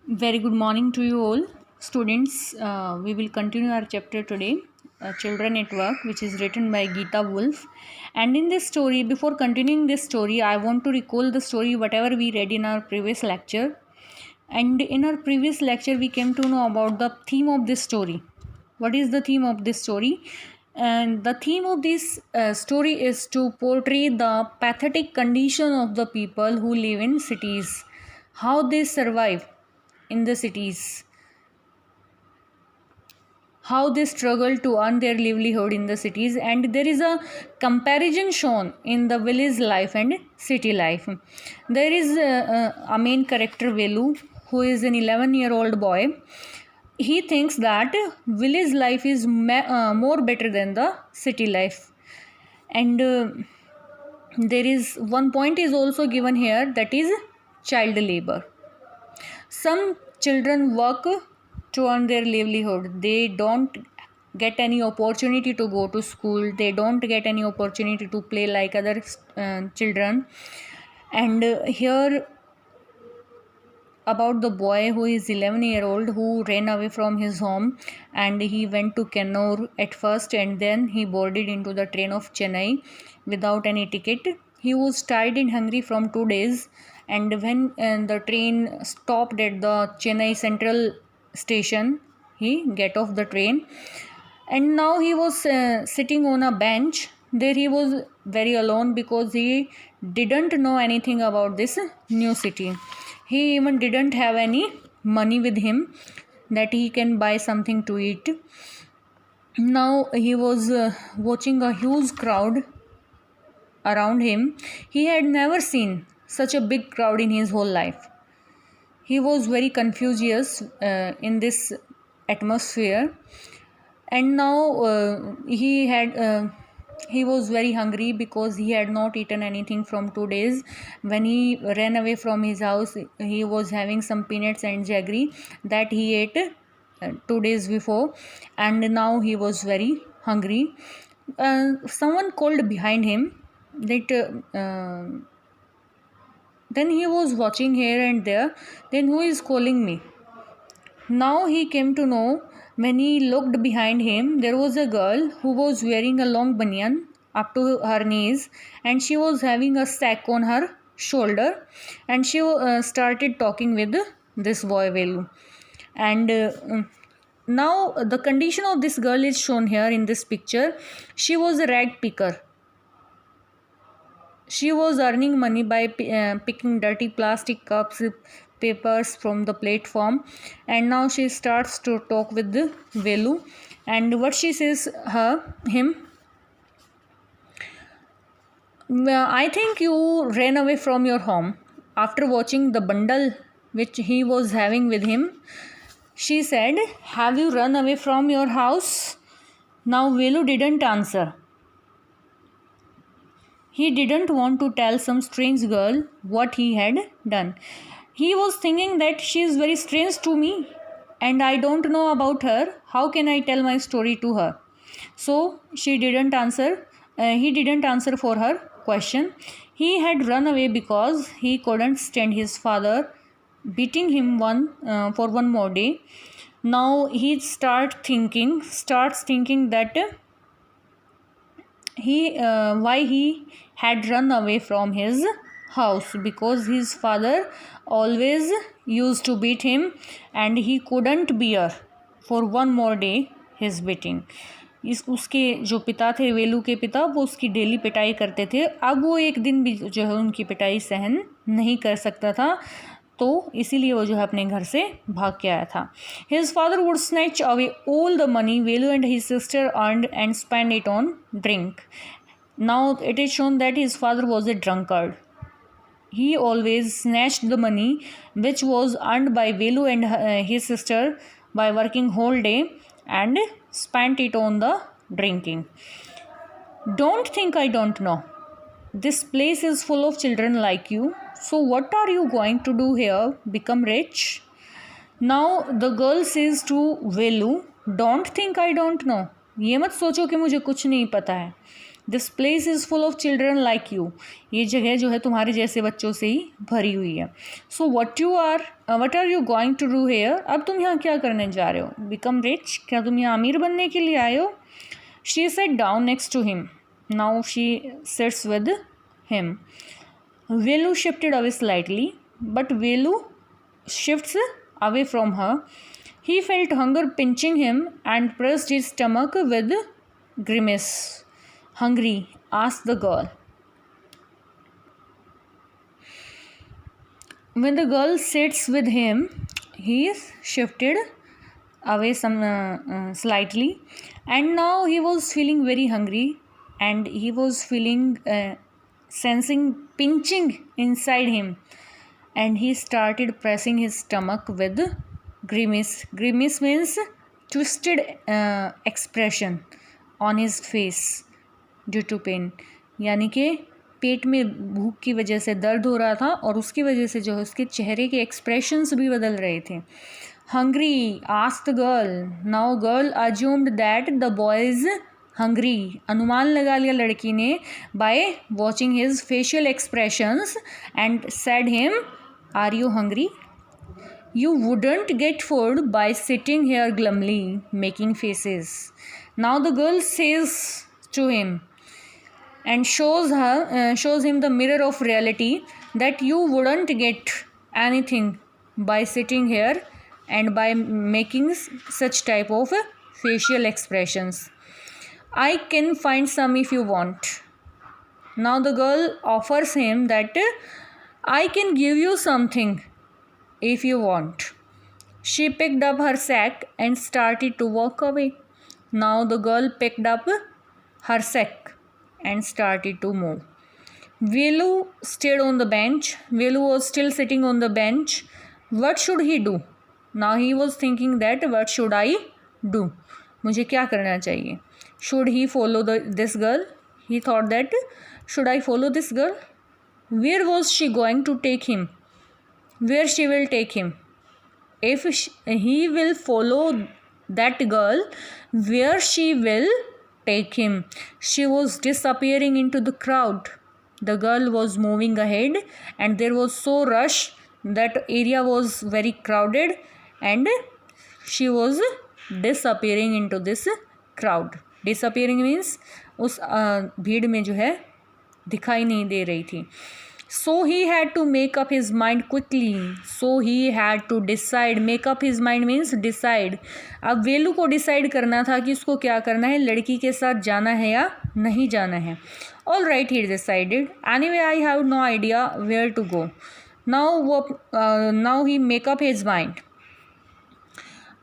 Very good morning to you all, students. We will continue our chapter today, Children at Work, which is written by Geeta Wolf. And in this story, before continuing this story, I want to recall the story whatever we read in our previous lecture. And in our previous lecture, we came to know about the theme of this story. What is the theme of this story? And the theme of this story is to portray the pathetic condition of the people who live in cities, how they survive in the cities, how they struggle to earn their livelihood in the cities, and there is a comparison shown in the village life and city life. There is a main character Velu, who is an 11-year-old boy. He thinks that village life is more better than the city life, and there is one point is also given here, that is child labor. Some children work to earn their livelihood. They don't get any opportunity to go to school. They don't get any opportunity to play like other children. And here about the boy who is 11-year-old, who ran away from his home, and he went to Kannur at first, and then he boarded into the train of Chennai without any ticket. He was tired and hungry from 2 days, and when the train stopped at the Chennai Central station, he get off the train, and now he was sitting on a bench. There he was very alone because he didn't know anything about this new city. He even didn't have any money with him that he can buy something to eat. Now he was watching a huge crowd around him. He had never seen such a big crowd in his whole life. He was very confused in this atmosphere, and now he was very hungry because he had not eaten anything from 2 days. When he ran away from his house, he was having some peanuts and jaggery that he ate 2 days before, and now he was very hungry. Someone called behind him that then he was watching here and there, then who is calling me? Now he came to know, when he looked behind him, there was a girl who was wearing a long banyan up to her knees, and she was having a sack on her shoulder, and she started talking with this boy Velu. And now the condition of this girl is shown here in this picture. She was a rag picker. She was earning money by picking dirty plastic cups, papers from the platform, and now she starts to talk with the Velu, and what she says him, I think you ran away from your home after watching the bundle which he was having with him. She said, have you run away from your house? Now Velu didn't answer. He didn't want to tell some strange girl what he had done. He was thinking that she is very strange to me and I don't know about her. How can I tell my story to her? So she didn't answer. He didn't answer for her question. He had run away because he couldn't stand his father beating him for one more day. Now he starts thinking that why he had run away from his house, because his father always used to beat him and he couldn't bear for one more day his beating. उसके जो पिता थे, वेलू के पिता, वो उसकी daily पिटाई करते थे. अब वो एक दिन भी जो है उनकी पिटाई सहन नहीं कर सकता था, तो इसीलिए वो जो है अपने घर से भाग के आया था. His father would snatch away all the money Velu and his sister earned and spend it on drink. Now it is shown that his father was a drunkard. He always snatched the money which was earned by Velu and his sister by working whole day and spent it on the drinking. Don't think I don't know. This place is full of children like you. So what are you going to do here? Become rich? Now the girl says to Velu, don't think I don't know. ये मत सोचो कि मुझे कुछ नहीं पता है. This place is full of children like you, ये जगह जो है तुम्हारे जैसे बच्चों से ही भरी हुई है. So what are you going to do here, अब तुम यहाँ क्या करने जा रहे हो. बिकम रिच, क्या तुम यहाँ अमीर बनने के लिए आए हो. She sat down next to him, now she sits with him. Velu shifted away slightly, but Velu shifts away from her. He felt hunger pinching him and pressed his stomach with grimace. Hungry? Asked the girl. When the girl sits with him, he is shifted away slightly, and now he was feeling very hungry, and he was feeling sensing pinching inside him. And he started pressing his stomach with grimace. Grimace means twisted expression on his face due to pain. यानी कि पेट में भूख की वजह से दर्द हो रहा था और उसकी वजह से जो है उसके चेहरे के एक्सप्रेशंस भी बदल रहे थे. Hungry? asked the girl. Now girl assumed that the boy is hungry. अनुमान लगा लिया लड़की ने by watching his facial expressions and said him, are you hungry? You wouldn't get food by sitting here glumly making faces. Now the girl says to him and shows him the mirror of reality that you wouldn't get anything by sitting here and by making such type of facial expressions. I can find some if you want. Now the girl offers him that I can give you something if you want. She picked up her sack and started to walk away. Now the girl picked up her sack and started to move. Velu stayed on the bench. Velu was still sitting on the bench. What should he do? Now he was thinking that what should I do? मुझे क्या करना चाहिए? Should he follow this girl? He thought that should I follow this girl? Where was she going to take him? Where she will take him? If he will follow that girl, where she will take him? She was disappearing into the crowd. The girl was moving ahead and there was so rush that area was very crowded and she was disappearing into this crowd. Disappearing means उस भीड़ में जो है दिखाई नहीं दे रही थी. So he had to make up his mind quickly. So he had to decide. Make up his mind means decide. अब वेलू को डिसाइड करना था कि उसको क्या करना है, लड़की के साथ जाना है या नहीं जाना है. All right, he decided. Anyway, I have no idea where to go. Now he make up his mind.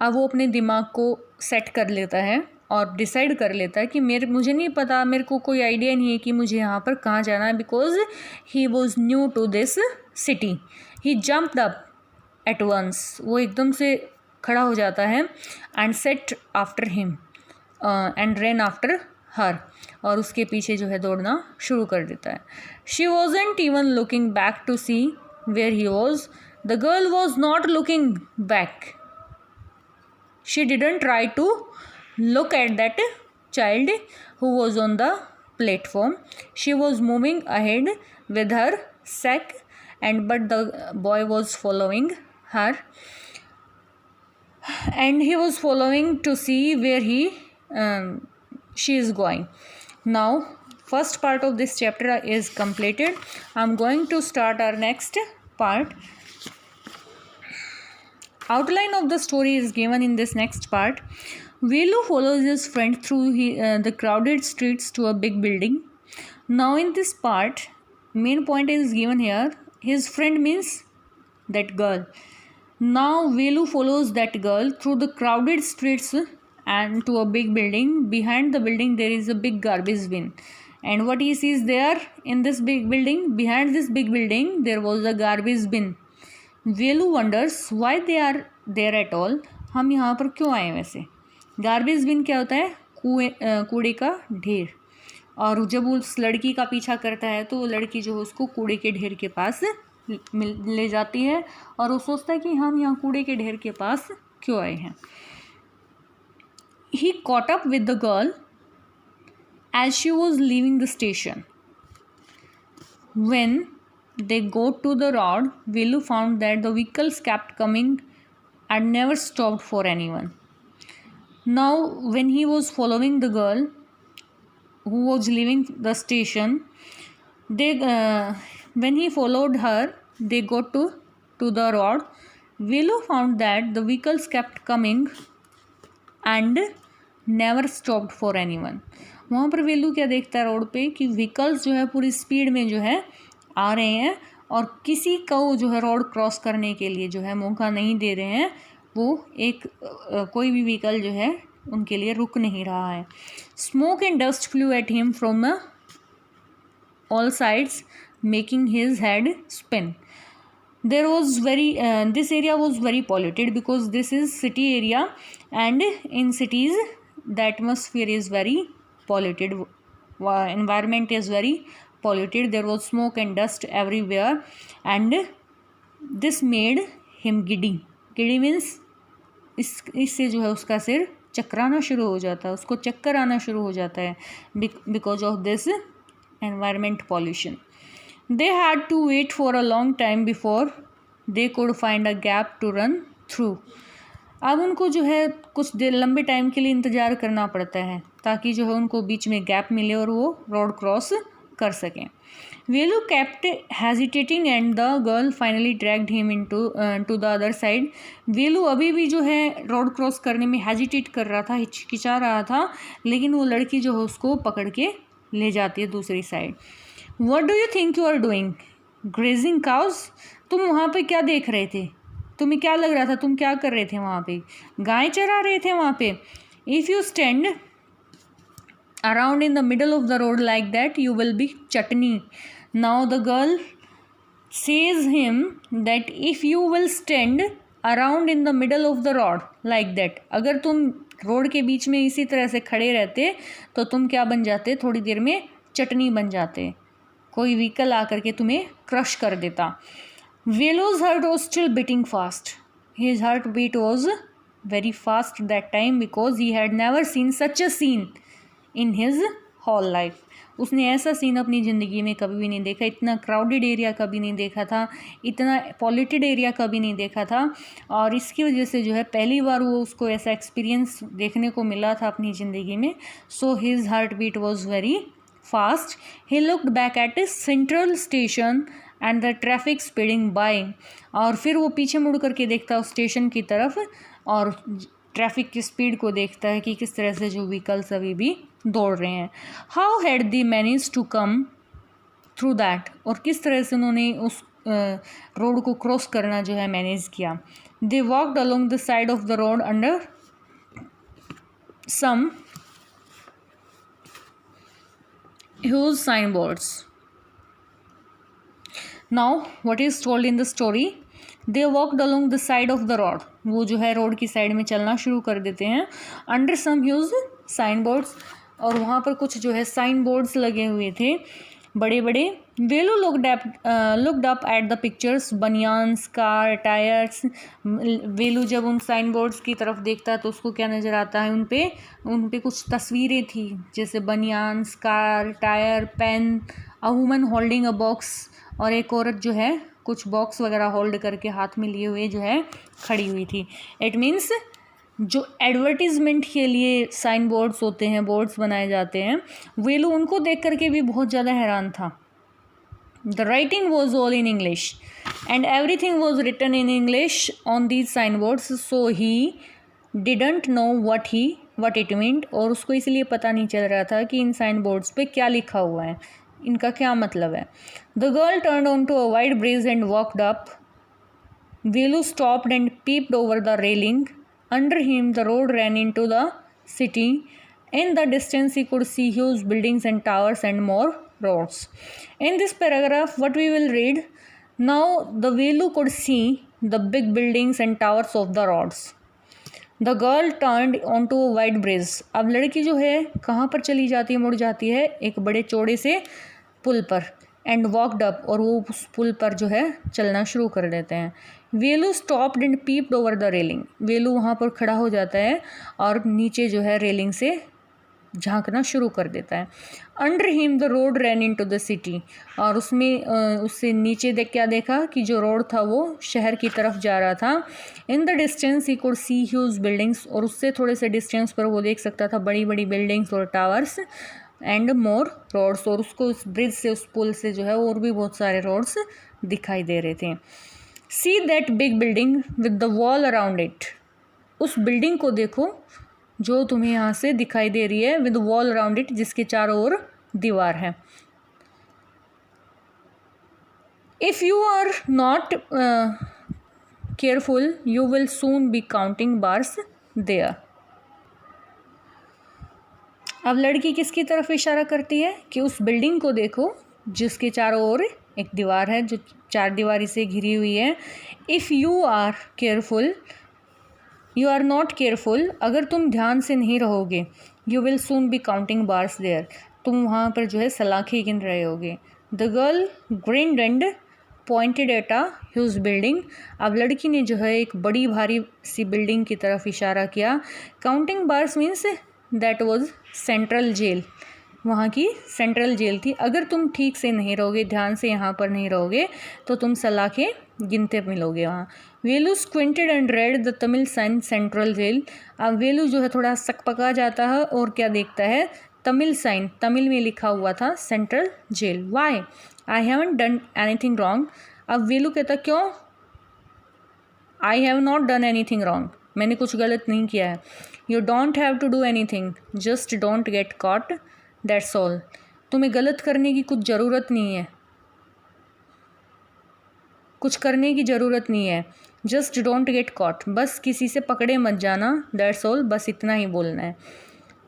अब वो अपने दिमाग को सेट कर लेता है और डिसाइड कर लेता है कि मुझे नहीं पता, मेरे को कोई आइडिया नहीं है कि मुझे यहाँ पर कहाँ जाना है. Because he was new to this city. He jumped up at once. वो एकदम से खड़ा हो जाता है. And set after him and run after her. और उसके पीछे जो है दौड़ना शुरू कर देता है. She wasn't even looking back to see where he was. The girl was not looking back. She didn't try to look at that child who was on the platform. She was moving ahead with her sack but the boy was following her and he was following to see where she is going. Now first part of this chapter is completed. I'm going to start our next part. Outline of the story is given in this next part. Velu follows his friend through the crowded streets to a big building. Now in this part, main point is given here. His friend means that girl. Now Velu follows that girl through the crowded streets and to a big building. Behind the building there is a big garbage bin. And what he sees there in this big building, behind this big building there was a garbage bin. Velu wonders why they are there at all. हम यहाँ पर क्यों आए वैसे. Garbage bin क्या होता है, कूड़े का ढेर. और जब वो उस लड़की का पीछा करता है तो वो लड़की जो है उसको कूड़े के ढेर के पास ले जाती है और वो सोचता है कि हम यहाँ कूड़े के ढेर के पास क्यों आए हैं. He caught up with the girl as she was leaving the station. When they got to the road, Velu found that the vehicles kept coming and never stopped for anyone. Now when he was following the girl who was leaving the station, when he followed her, they got to the road. Velu found that the vehicles kept coming and never stopped for anyone. वहाँ पर वेलू क्या देखता है road पे कि vehicles जो है पूरी स्पीड में जो है आ रहे हैं और किसी को जो है रोड क्रॉस करने के लिए जो है मौका नहीं दे रहे हैं. वो कोई भी व्हीकल जो है उनके लिए रुक नहीं रहा है. Smoke and dust flu at him from all sides, making his head spin. There was this area was very polluted because this is city area, and in cities the atmosphere is very polluted. Environment is very polluted. There was smoke and dust everywhere, and this made him giddy. Giddy means इससे जो है उसका सिर चकराना शुरू हो जाता है, उसको चक्कर आना शुरू हो जाता है because of this environment pollution. They had to wait for a long time before they could find a gap to run through. अब उनको जो है कुछ देर लंबे टाइम के लिए इंतज़ार करना पड़ता है ताकि जो है उनको बीच में गैप मिले और वो रोड क्रॉस कर सकें. Velu kept hesitating and the girl finally dragged him to the other side. Velu अभी भी जो है रोड क्रॉस करने में हेजिटेट कर रहा था, हिचकिचा रहा था, लेकिन वो लड़की जो है उसको पकड़ के ले जाती है दूसरी side. What do you think you are doing? Grazing cows? तुम वहाँ पे क्या देख रहे थे? तुम्हें क्या लग रहा था? तुम क्या कर रहे थे वहाँ पे? गाय चरा रहे थे वहाँ पे? If you stand around in the middle of the road like that, you will be chutney. Now the girl says him that if you will stand around in the middle of the road like that, अगर तुम road के बीच में इसी तरह से खड़े रहते तो तुम क्या बन जाते? थोड़ी देर में चटनी बन जाते, कोई व्हीकल आकर के तुम्हें क्रश कर देता. Velu's heart was still beating fast. His heartbeat was very fast that time because he had never seen such a scene in his whole life. उसने ऐसा सीन अपनी ज़िंदगी में कभी भी नहीं देखा. इतना क्राउडेड एरिया कभी नहीं देखा था, इतना पॉल्यूटेड एरिया कभी नहीं देखा था, और इसकी वजह से जो है पहली बार वो उसको ऐसा एक्सपीरियंस देखने को मिला था अपनी ज़िंदगी में. So his heart beat was very fast. He looked back at a central station and the traffic speeding by. और फिर वो पीछे मुड़ करके देखता उस स्टेशन की तरफ और ट्रैफिक की स्पीड को देखता है कि किस तरह से जो व्हीकल्स अभी भी दौड़ रहे हैं. How had the manage to come through that, और किस तरह से उन्होंने उस रोड को क्रॉस करना जो है मैनेज किया. They walked along the side of the road under some huge sign boards. Now what is told in the story, they walked along the side of the road. वो जो है road की side में चलना शुरू कर देते हैं. Under some huge sign boards, और वहाँ पर कुछ जो है साइन बोर्ड्स लगे हुए थे बड़े बड़े. Velu looked up at the pictures, banians, car, tyres. Velu जब उन साइन बोर्ड्स की तरफ देखता तो उसको क्या नज़र आता है? उन पे कुछ तस्वीरें थी, जैसे banians, car, tyre, pen, a woman holding a box, और एक औरत जो है कुछ बॉक्स वगैरह होल्ड करके हाथ में लिए हुए जो है खड़ी हुई थी. इट मीन्स जो एडवर्टीज़मेंट के लिए साइन बोर्ड्स होते हैं, बोर्ड्स बनाए जाते हैं, वेलू उनको देख करके भी बहुत ज़्यादा हैरान था. The writing was all in English and everything was written in English on these sign boards. So he didn't know what it meant, और उसको इसलिए पता नहीं चल रहा था कि इन साइन बोर्ड्स पे क्या लिखा हुआ है, इनका क्या मतलब है. The girl turned on to a wide bridge and walked up. Velu stopped and peeped over the railing. Under him, the road ran into the city. In the distance, he could see huge buildings and towers and more roads. In this paragraph, what we will read, now the Velu could see the big buildings and towers of the roads. The girl turned onto a wide bridge. अब लड़की जो है कहाँ पर चली जाती है, मुड़ जाती है एक बड़े चौड़े से पुल पर. एंड वॉकड अप, और वो उस पुल पर जो है चलना शुरू कर देते हैं. Velu stopped and peeped over the railing. Velu वहाँ पर खड़ा हो जाता है और नीचे जो है रेलिंग से झांकना शुरू कर देता है। Under him the road ran into the city, और उसमें उससे नीचे क्या देखा कि जो रोड था वो शहर की तरफ जा रहा था। In the distance he could see huge buildings, और उससे थोड़े से डिस्टेंस पर वो देख सकता था बड़ी बड़ी बिल्डिंग्स और टावर्स, एंड मोर रोड्स, और उसको उस ब्रिज से, उस पुल से जो है और भी बहुत सारे रोड्स दिखाई दे रहे थे। See that big building with the wall around it, उस बिल्डिंग को देखो जो तुम्हें यहाँ से दिखाई दे रही है, विद वॉल अराउंड इट, जिसके चारों ओर दीवार है। If you are not careful you will soon be counting bars there. अब लड़की किसकी तरफ इशारा करती है कि उस बिल्डिंग को देखो जिसके चारों ओर एक दीवार है जो चार दीवारी से घिरी हुई है। If you are careful, you are not careful, अगर तुम ध्यान से नहीं रहोगे, you will soon be counting bars there, तुम वहाँ पर जो है सलाखें गिन रहे होगे। The girl grinned and pointed at a huge building, अब लड़की ने जो है एक बड़ी भारी सी बिल्डिंग की तरफ इशारा किया। Counting bars means that was central jail, वहाँ की सेंट्रल जेल थी। अगर तुम ठीक से नहीं रहोगे, ध्यान से यहाँ पर नहीं रहोगे, तो तुम सलाखें गिनते मिलोगे वहाँ। Velu squinted and read the Tamil sign central jail, अब वेलू जो है थोड़ा सकपका जाता है और क्या देखता है, तमिल साइन, तमिल में लिखा हुआ था central jail. Why I haven't done anything wrong, अब वेलू कहता क्यों, I have not done anything wrong, मैंने कुछ गलत नहीं किया है। You don't have to do anything, just don't get caught, that's all, तुम्हें गलत करने की कुछ ज़रूरत नहीं है, कुछ करने की ज़रूरत नहीं है। जस्ट डोंट गेट कॉट, बस किसी से पकड़े मत जाना, दैट्स ऑल, बस इतना ही बोलना है।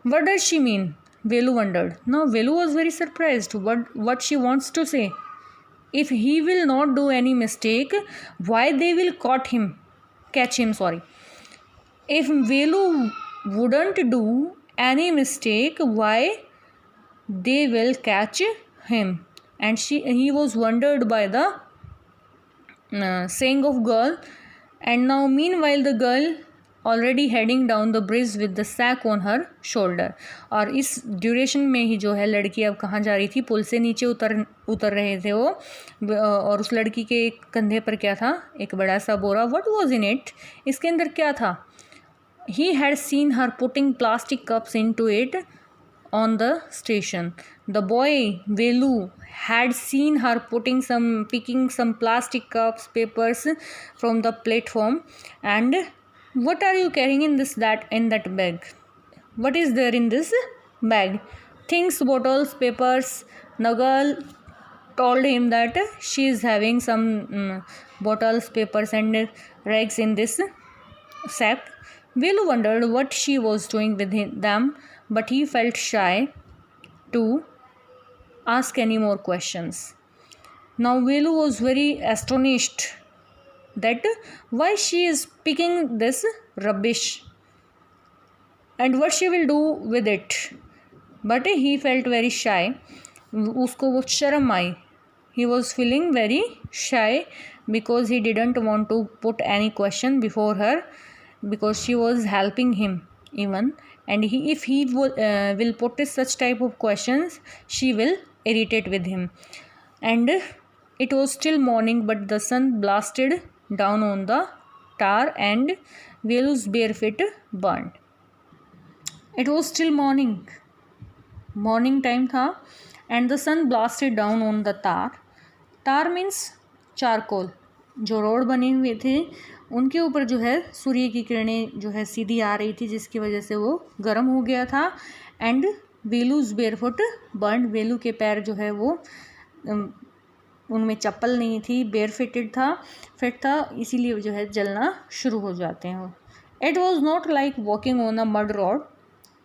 What does she mean, Velu wondered. Now Velu was very surprised what she wants to say. If he will not do any mistake why they will catch him, sorry. If Velu wouldn't do any mistake, why they will catch him? And he was wondered by the saying of girl. And now meanwhile the girl already heading down the bridge with the sack on her shoulder, और इस duration में ही जो है लड़की अब कहाँ जा रही थी, पुल से नीचे उतर रहे थे वो, और उस लड़की के कंधे पर क्या था, एक बड़ा सा बोरा। व्हाट वाज इन इट, इसके अंदर क्या था। He had seen her putting plastic cups into it on the station. The boy Velu had seen her picking some plastic cups, papers from the platform. And what are you carrying in that bag? What is there in this bag? Things, bottles, papers. The girl told him that she is having some bottles, papers and rags in this sack. Velu wondered what she was doing with them, but he felt shy to ask any more questions. Now Velu was very astonished that why she is picking this rubbish and what she will do with it. But he felt very shy. उसको वो शर्म आई. He was feeling very shy because he didn't want to put any question before her, because she was helping him even, and if he will put such type of questions, she will irritate with him. And it was still morning, but the sun blasted down on the tar and Velu's bare feet burned. It was still morning time था, and the sun blasted down on the tar. tar means charcoal. जो road बने हुए थे उनके ऊपर जो है सूर्य की किरणें जो है सीधी आ रही थी, जिसकी वजह से वो गर्म हो गया था। एंड वेलूज बेयरफुट बर्न, वेलू के पैर जो है वो उनमें चप्पल नहीं थी, बेयरफिटेड था, फिट था, इसीलिए जो है जलना शुरू हो जाते हैं। It was not like walking on a mud road,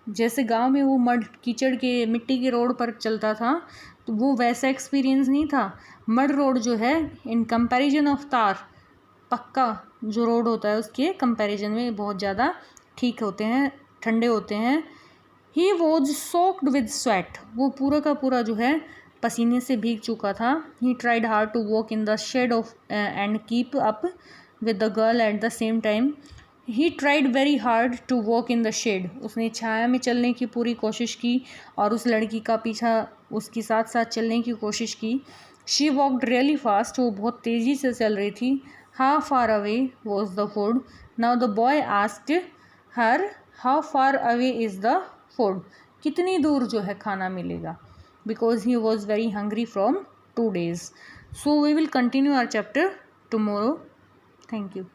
जैसे गांव में वो मड कीचड़ के मिट्टी के रोड पर चलता था, तो वो वैसा एक्सपीरियंस नहीं था। मड रोड जो है इन कंपैरिजन ऑफ तार, पक्का जो रोड होता है उसके कंपैरिजन में बहुत ज़्यादा ठीक होते हैं, ठंडे होते हैं। He was soaked with sweat, वो पूरा का पूरा जो है पसीने से भीग चुका था। He tried hard to walk in the shade off and keep up with the girl at the same time, he tried very hard to walk in the shade, उसने छाया में चलने की पूरी कोशिश की और उस लड़की का पीछा उसके साथ साथ चलने की कोशिश की। शी वॉकड रियली फास्ट, वो बहुत तेज़ी से चल रही थी। How far away was the food, now the boy asked her how far away is the food, कितनी दूर जो है खाना मिलेगा, because he was very hungry from 2 days. So we will continue our chapter tomorrow. Thank you.